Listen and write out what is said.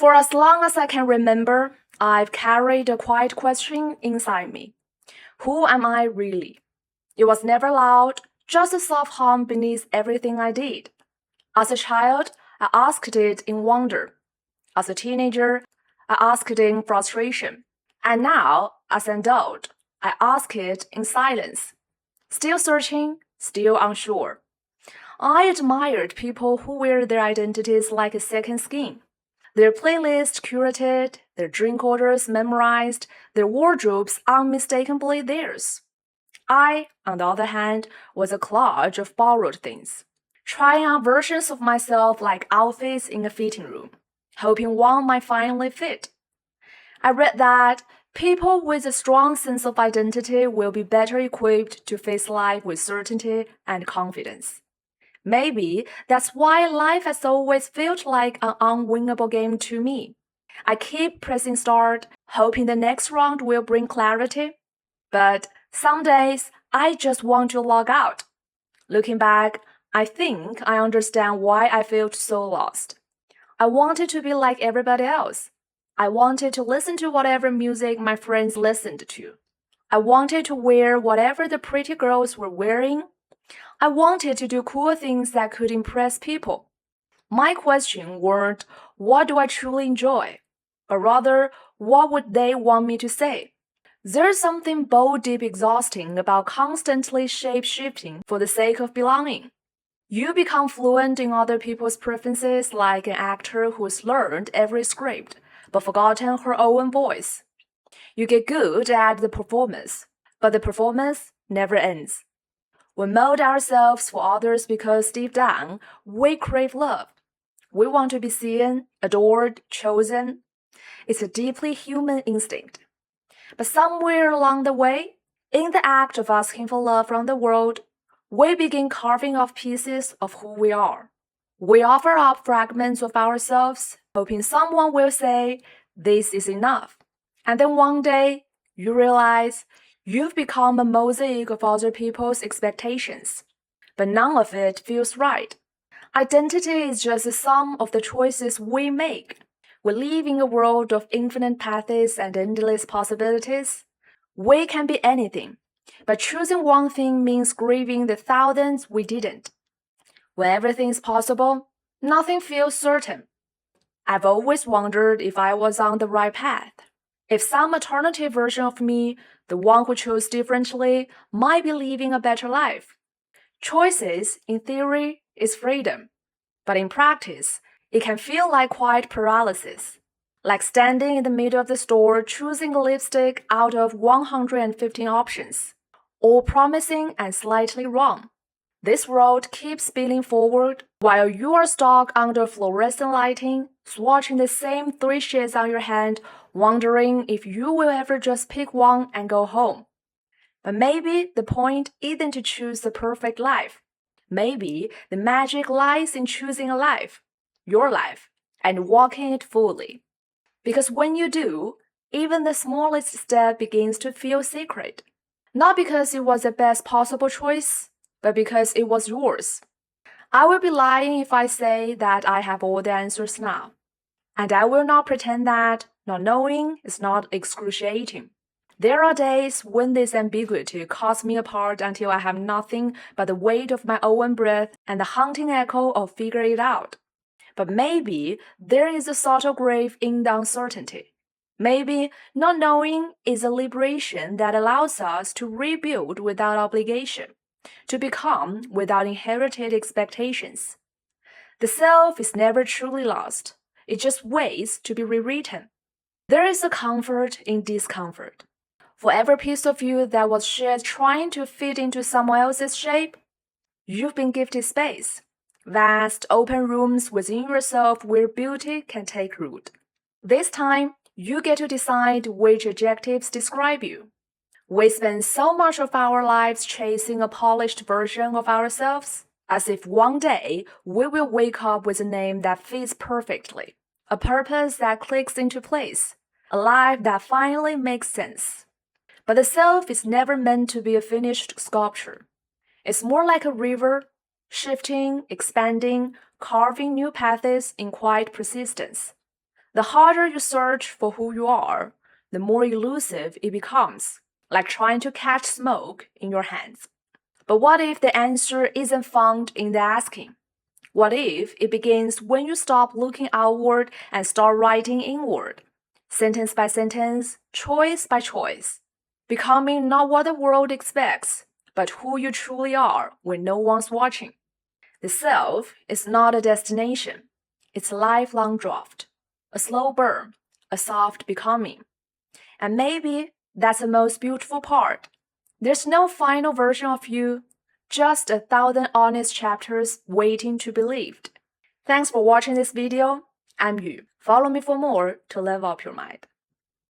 For as long as I can remember, I've carried a quiet question inside me. Who am I really? It was never loud, just a soft hum beneath everything I did. As a child, I asked it in wonder. As a teenager, I asked it in frustration. And now, as an adult, I ask it in silence. Still searching, still unsure. I admired people who wear their identities like a second skin. Their playlists curated, their drink orders memorized, their wardrobes unmistakably theirs. I, on the other hand, was a collage of borrowed things, trying on versions of myself like outfits in a fitting room, hoping one might finally fit. I read that people with a strong sense of identity will be better equipped to face life with certainty and confidence. Maybe that's why life has always felt like an unwinnable game to me. I keep pressing start, hoping the next round will bring clarity. But some days, I just want to log out. Looking back, I think I understand why I felt so lost. I wanted to be like everybody else. I wanted to listen to whatever music my friends listened to. I wanted to wear whatever the pretty girls were wearing. I wanted to do cool things that could impress people. My question weren't, what do I truly enjoy? But rather, what would they want me to say? There's something bold, deep, exhausting about constantly shape-shifting for the sake of belonging. You become fluent in other people's preferences like an actor who's learned every script but forgotten her own voice. You get good at the performance, but the performance never ends. We mold ourselves for others because deep down, we crave love. We want to be seen, adored, chosen. It's a deeply human instinct. But somewhere along the way, in the act of asking for love from the world, we begin carving off pieces of who we are. We offer up fragments of ourselves, hoping someone will say, this is enough. And then one day, you realize you've become a mosaic of other people's expectations. But none of it feels right. Identity is just the sum of the choices we make. We live in a world of infinite paths and endless possibilities. We can be anything, but choosing one thing means grieving the thousands we didn't. When everything is possible, nothing feels certain. I've always wondered if I was on the right path. If some alternative version of me, the one who chose differently, might be living a better life. Choices, in theory, is freedom. But in practice, it can feel like quiet paralysis. Like standing in the middle of the store choosing a lipstick out of 115 options. All promising and slightly wrong. This world keeps spilling forward while you are stuck under fluorescent lighting, swatching the same 3 shades on your hand, wondering if you will ever just pick one and go home. But maybe the point isn't to choose the perfect life. Maybe the magic lies in choosing a life, your life, and walking it fully. Because when you do, even the smallest step begins to feel sacred. Not because it was the best possible choice, but because it was yours. I will be lying if I say that I have all the answers now. And I will not pretend that not knowing is not excruciating. There are days when this ambiguity cuts me apart until I have nothing but the weight of my own breath and the haunting echo of figure it out. But maybe there is a subtle grave in the uncertainty. Maybe not knowing is a liberation that allows us to rebuild without obligation, to become without inherited expectations. The self is never truly lost. It just waits to be rewritten. There is a comfort in discomfort. For every piece of you that was shed trying to fit into someone else's shape, you've been gifted space. Vast, open rooms within yourself where beauty can take root. This time, you get to decide which adjectives describe you. We spend so much of our lives chasing a polished version of ourselves, as if one day we will wake up with a name that fits perfectly, a purpose that clicks into place, a life that finally makes sense. But the self is never meant to be a finished sculpture. It's more like a river, shifting, expanding, carving new paths in quiet persistence. The harder you search for who you are, the more elusive it becomes, like trying to catch smoke in your hands. But what if the answer isn't found in the asking? What if it begins when you stop looking outward and start writing inward, sentence by sentence, choice by choice, becoming not what the world expects, but who you truly are when no one's watching? The self is not a destination, it's a lifelong draft, a slow burn, a soft becoming. And maybe that's the most beautiful part. There's no final version of you, just 1,000 honest chapters waiting to be lived. Thanks for watching this video. I'm Yu. Follow me for more to level up your mind.